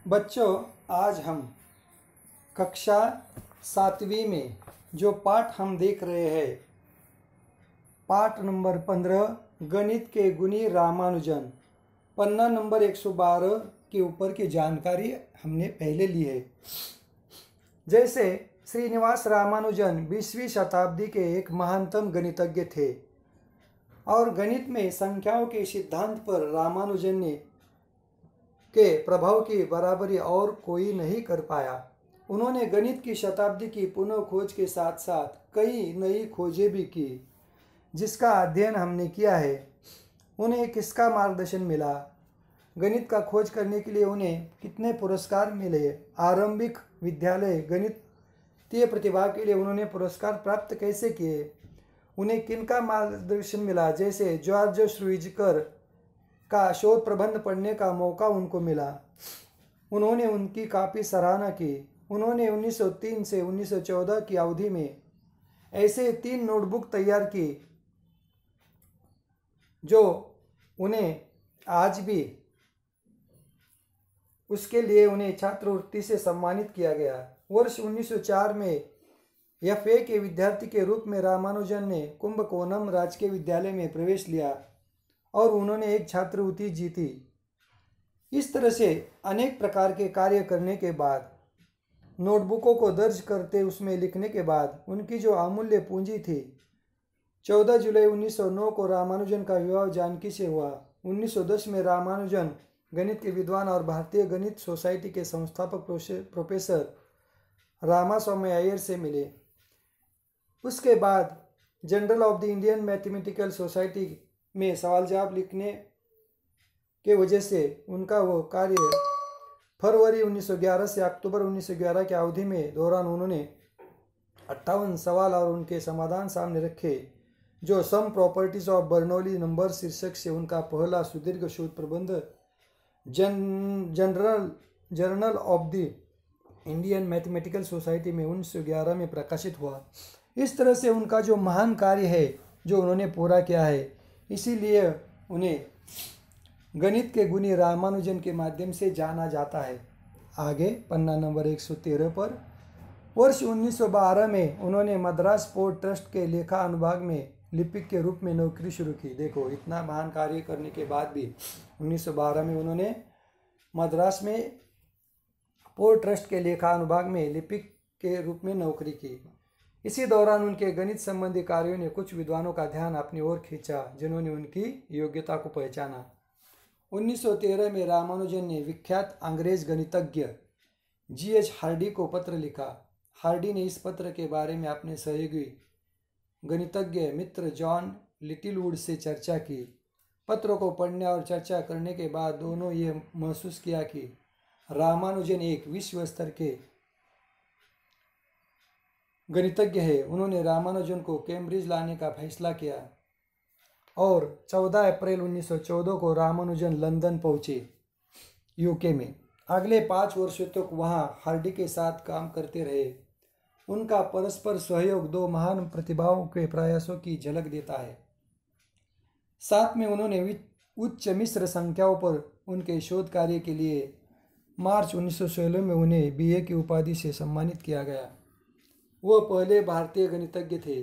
बच्चों, आज हम कक्षा 7वीं में जो पाठ हम देख रहे हैं, पाठ नंबर 15 गणित के गुणी रामानुजन, पन्ना नंबर 112 के ऊपर की जानकारी हमने पहले ली है। जैसे श्रीनिवास रामानुजन 20वीं शताब्दी के एक महानतम गणितज्ञ थे और गणित में संख्याओं के सिद्धांत पर रामानुजन ने के प्रभाव की बराबरी और कोई नहीं कर पाया। उन्होंने गणित की शताब्दी की पुनः खोज के साथ साथ कई नई खोजें भी की, जिसका अध्ययन हमने किया है। उन्हें किसका मार्गदर्शन मिला? गणित का खोज करने के लिए उन्हें कितने पुरस्कार मिले? आरंभिक विद्यालय गणितीय प्रतिभा के लिए उन्होंने पुरस्कार प्राप्त कैसे किए? उन्हें किनका मार्गदर्शन मिला? जैसे जॉर्ज श्रुइजकर का शोध प्रबंध पढ़ने का मौका उनको मिला। उन्होंने उनकी काफ़ी सराहना की। उन्होंने 1903 से 1914 की अवधि में ऐसे 3 नोटबुक तैयार की जो उन्हें आज भी उसके लिए उन्हें छात्रवृत्ति से सम्मानित किया गया। वर्ष 1904 में एफए के विद्यार्थी के रूप में रामानुजन ने कुंभकोणम राजकीय विद्यालय में प्रवेश लिया और उन्होंने एक छात्रवृत्ति जीती। इस तरह से अनेक प्रकार के कार्य करने के बाद, नोटबुकों को दर्ज करते उसमें लिखने के बाद उनकी जो अमूल्य पूंजी थी, 14 जुलाई 1909 को रामानुजन का विवाह जानकी से हुआ। 1910 में रामानुजन गणित के विद्वान और भारतीय गणित सोसाइटी के संस्थापक प्रोफेसर रामास्वामी अय्यर से मिले। उसके बाद general of the Indian mathematical society में सवाल जवाब लिखने के वजह से उनका वो कार्य फरवरी 1911 से अक्टूबर 1911 की अवधि में दौरान उन्होंने 58 सवाल और उनके समाधान सामने रखे, जो some properties of Bernoulli number शीर्षक से उनका पहला सुदीर्घ शोध प्रबंध journal of the Indian mathematical society में 1911 में प्रकाशित हुआ। इस तरह से उनका जो महान कार्य है जो उन्होंने पूरा किया है, इसीलिए उन्हें गणित के गुणी रामानुजन के माध्यम से जाना जाता है। आगे पन्ना नंबर 113 पर वर्ष 1912 में उन्होंने मद्रास पोर्ट ट्रस्ट के लेखा अनुभाग में लिपिक के रूप में नौकरी शुरू की। देखो, इतना महान कार्य करने के बाद भी 1912 में उन्होंने मद्रास में पोर्ट ट्रस्ट के लेखा अनुभाग में लिपिक के रूप में नौकरी की। इसी दौरान उनके गणित संबंधी कार्यों ने कुछ विद्वानों का ध्यान अपनी ओर खींचा, जिन्होंने उनकी योग्यता को पहचाना। 1913 में रामानुजन ने विख्यात अंग्रेज गणितज्ञ जीएच हार्डी को पत्र लिखा। हार्डी ने इस पत्र के बारे में अपने सहयोगी गणितज्ञ मित्र जॉन लिटिलवुड से चर्चा की। पत्र को पढ़ने और चर्चा करने के बाद दोनों ये महसूस किया कि रामानुजन एक विश्व स्तर के गणितज्ञ है। उन्होंने रामानुजन को कैम्ब्रिज लाने का फैसला किया और 14 अप्रैल 1914 को रामानुजन लंदन पहुंचे, यूके में। अगले 5 वर्षों तक वहां हार्डी के साथ काम करते रहे। उनका परस्पर सहयोग 2 महान प्रतिभाओं के प्रयासों की झलक देता है। साथ में उन्होंने उच्च मिश्र संख्याओं पर उनके शोध कार्य के लिए मार्च 1916 में उन्हें बीए की उपाधि से सम्मानित किया गया। वह पहले भारतीय गणितज्ञ थे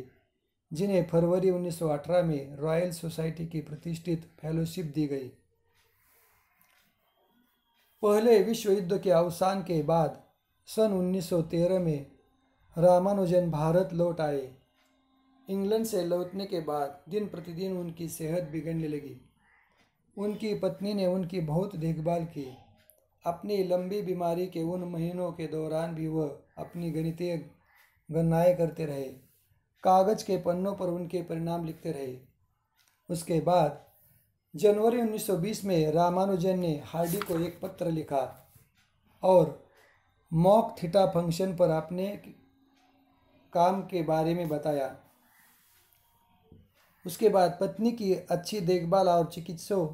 जिन्हें फरवरी 1918 में रॉयल सोसाइटी की प्रतिष्ठित फेलोशिप दी गई। पहले विश्व युद्ध के अवसान के बाद सन 1913 में रामानुजन भारत लौट आए। इंग्लैंड से लौटने के बाद दिन प्रतिदिन उनकी सेहत बिगड़ने लगी। उनकी पत्नी ने उनकी बहुत देखभाल की। अपनी लंबी बीमारी के उन महीनों के दौरान भी वह अपनी गणितीय गणनाएं करते रहे, कागज के पन्नों पर उनके परिणाम लिखते रहे। उसके बाद जनवरी 1920 में रामानुजन ने हार्डी को एक पत्र लिखा और मॉक थीटा फंक्शन पर अपने काम के बारे में बताया। उसके बाद पत्नी की अच्छी देखभाल और चिकित्सकों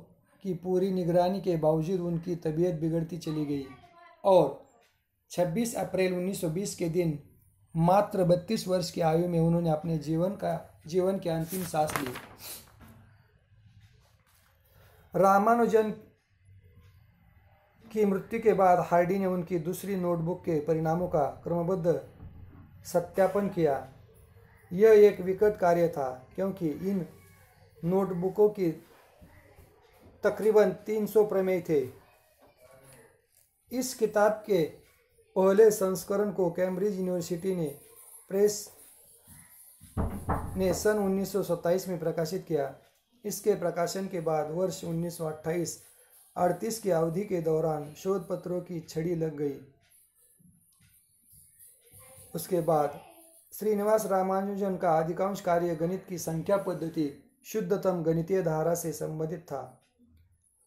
की पूरी निगरानी के बावजूद उनकी तबीयत बिगड़ती चली गई और 26 अप्रैल 1920 के दिन मात्र 32 वर्ष की आयु में उन्होंने अपने जीवन की अंतिम सांस ली। रामानुजन की मृत्यु के बाद हार्डी ने उनकी दूसरी नोटबुक के परिणामों का क्रमबद्ध सत्यापन किया। यह एक विकट कार्य था क्योंकि इन नोटबुकों की तकरीबन 300 प्रमेय थे। इस किताब के पहले संस्करण को कैम्ब्रिज यूनिवर्सिटी ने प्रेस ने सन 1927 में प्रकाशित किया। इसके प्रकाशन के बाद वर्ष 1928-38 की अवधि के दौरान शोध पत्रों की छड़ी लग गई। उसके बाद श्रीनिवास रामानुजन का अधिकांश कार्य गणित की संख्या पद्धति शुद्धतम गणितीय धारा से संबंधित था।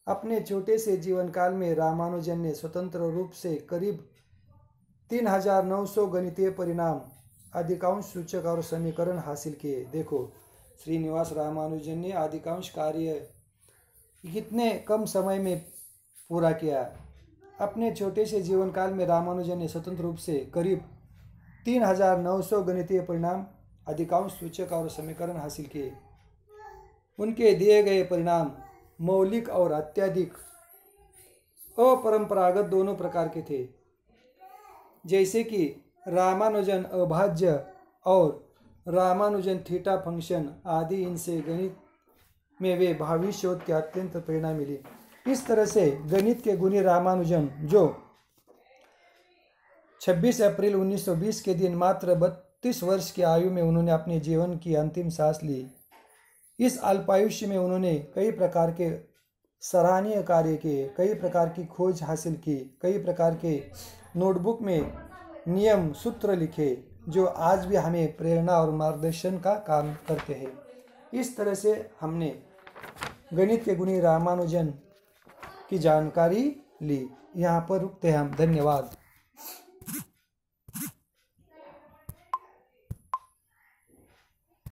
अपने छोटे से जीवन काल में रामानुजन ने स्वतंत्र रूप से करीब 3900 गणितीय परिणाम, अधिकांश सूचक और समीकरण हासिल किए। देखो, श्रीनिवास रामानुजन ने अधिकांश कार्य कितने कम समय में पूरा किया। अपने छोटे से जीवन काल में रामानुजन ने स्वतंत्र रूप से करीब 3900 गणितीय परिणाम, अधिकांश सूचक और समीकरण हासिल किए। उनके दिए गए परिणाम मौलिक और अत्यधिक अपरंपरागत दोनों प्रकार के थे, जैसे कि रामानुजन अभाज्य और रामानुजन थीटा फंक्शन आदि। इनसे गणित में वे भावी शोध के अत्यंत प्रेरणा मिली। इस तरह से गणित के गुणी रामानुजन, जो 26 अप्रैल 1920 के दिन मात्र 32 वर्ष की आयु में उन्होंने अपने जीवन की अंतिम सांस ली। इस अल्पायुष्य में उन्होंने कई प्रकार के सराहनीय कार्य किए, कई प्रकार की खोज हासिल की, कई प्रकार के नोटबुक में नियम सूत्र लिखे, जो आज भी हमें प्रेरणा और मार्गदर्शन का काम करते हैं। इस तरह से हमने गणित के गुणी रामानुजन की जानकारी ली। यहाँ पर रुकते हैं हम। धन्यवाद।